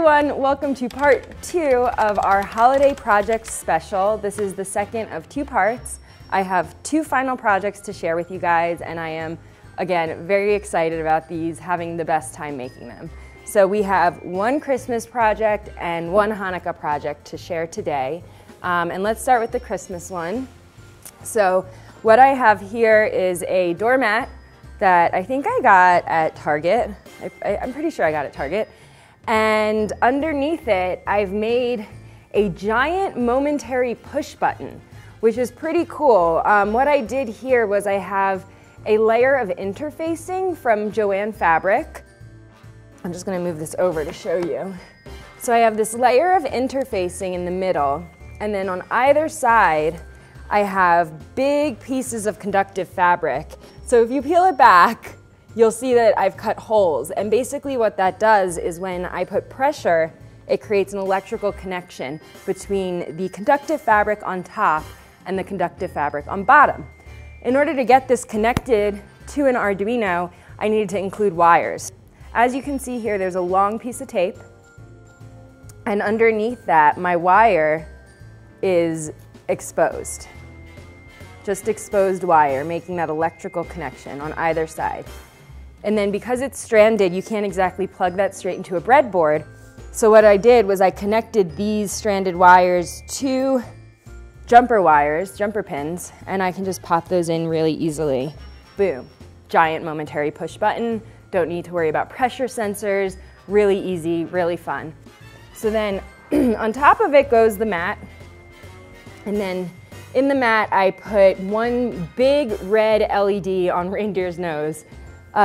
everyone, welcome to part 2 of our holiday projects special. This is the second of 2 parts. I have 2 final projects to share with you guys, and I am, again, very excited about these, having the best time making them. So we have 1 Christmas project and 1 Hanukkah project to share today. And let's start with the Christmas one. So what I have here is a doormat that I think I got at Target. I'm pretty sure I got it at Target. And underneath it, I've made a giant momentary push button, which is pretty cool. What I did here was I have a layer of interfacing from Joann Fabric. I'm just gonna move this over to show you. So I have this layer of interfacing in the middle, and then on either side, I have big pieces of conductive fabric. So if you peel it back, you'll see that I've cut holes. And basically what that does is when I put pressure, it creates an electrical connection between the conductive fabric on top and the conductive fabric on bottom. In order to get this connected to an Arduino, I needed to include wires. As you can see here, there's a long piece of tape. And underneath that, my wire is exposed. Just exposed wire, making that electrical connection on either side. And then because it's stranded, you can't exactly plug that straight into a breadboard. So what I did was I connected these stranded wires to jumper wires, jumper pins, and I can just pop those in really easily. Boom, giant momentary push button. Don't need to worry about pressure sensors. Really easy, really fun. So then on top of it goes the mat. And then in the mat, I put 1 big red LED on Reindeer's nose,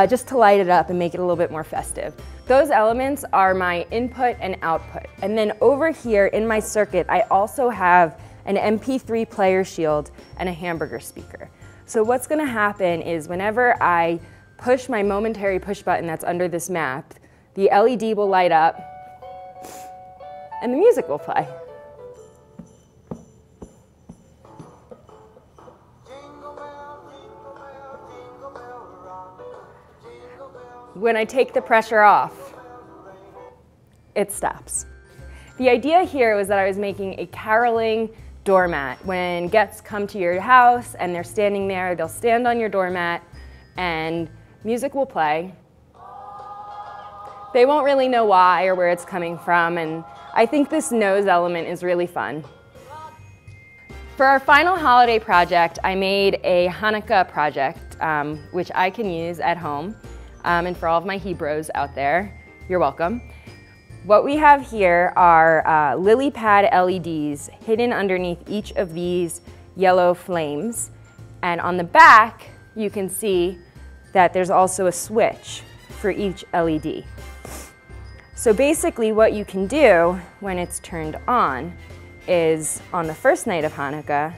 just to light it up and make it a little bit more festive. Those elements are my input and output. And then over here in my circuit, I also have an MP3 player shield and a hamburger speaker. So what's gonna happen is whenever I push my momentary push button that's under this map, the LED will light up and the music will play. When I take the pressure off, it stops. The idea here was that I was making a caroling doormat. When guests come to your house and they're standing there, they'll stand on your doormat and music will play. They won't really know why or where it's coming from, and I think this nose element is really fun. For our final holiday project, I made a Hanukkah project, which I can use at home. And for all of my Hebrews out there, you're welcome. What we have here are lily pad LEDs hidden underneath each of these yellow flames. And on the back, you can see that there's also a switch for each LED. So basically what you can do when it's turned on is on the first night of Hanukkah,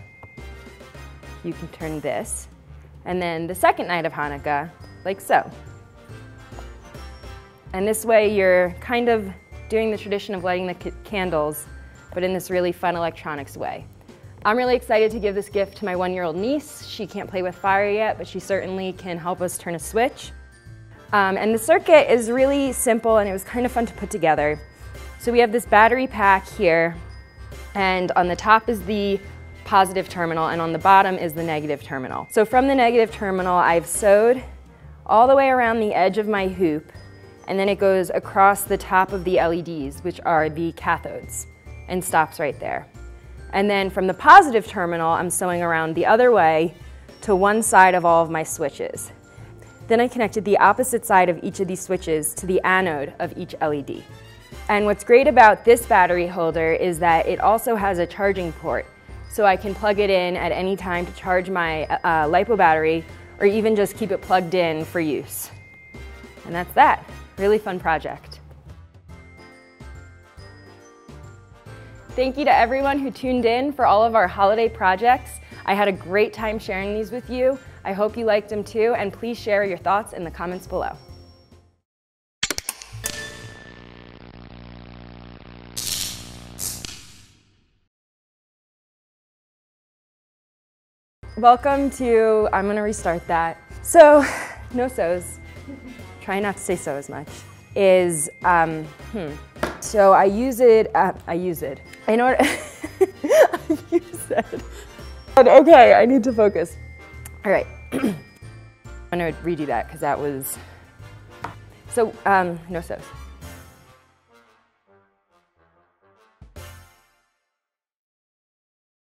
you can turn this. And then the second night of Hanukkah, like so. And this way you're kind of doing the tradition of lighting the candles, but in this really fun electronics way. I'm really excited to give this gift to my 1-year-old niece. She can't play with fire yet, but she certainly can help us turn a switch. And the circuit is really simple and it was kind of fun to put together. So we have this battery pack here, and on the top is the positive terminal and on the bottom is the negative terminal. So from the negative terminal, I've sewed all the way around the edge of my hoop, and then it goes across the top of the LEDs, which are the cathodes, and stops right there. And then from the positive terminal, I'm sewing around the other way to one side of all of my switches. Then I connected the opposite side of each of these switches to the anode of each LED. And what's great about this battery holder is that it also has a charging port, so I can plug it in at any time to charge my LiPo battery, or even just keep it plugged in for use. And that's that. Really fun project. Thank you to everyone who tuned in for all of our holiday projects. I had a great time sharing these with you. I hope you liked them too, and please share your thoughts in the comments below. Welcome to, I'm gonna restart that. So, no so's. Try not to say so as much. Is, So I use it in order, I use it. Okay, I need to focus. All right, I'm gonna redo that because that was, so no so's.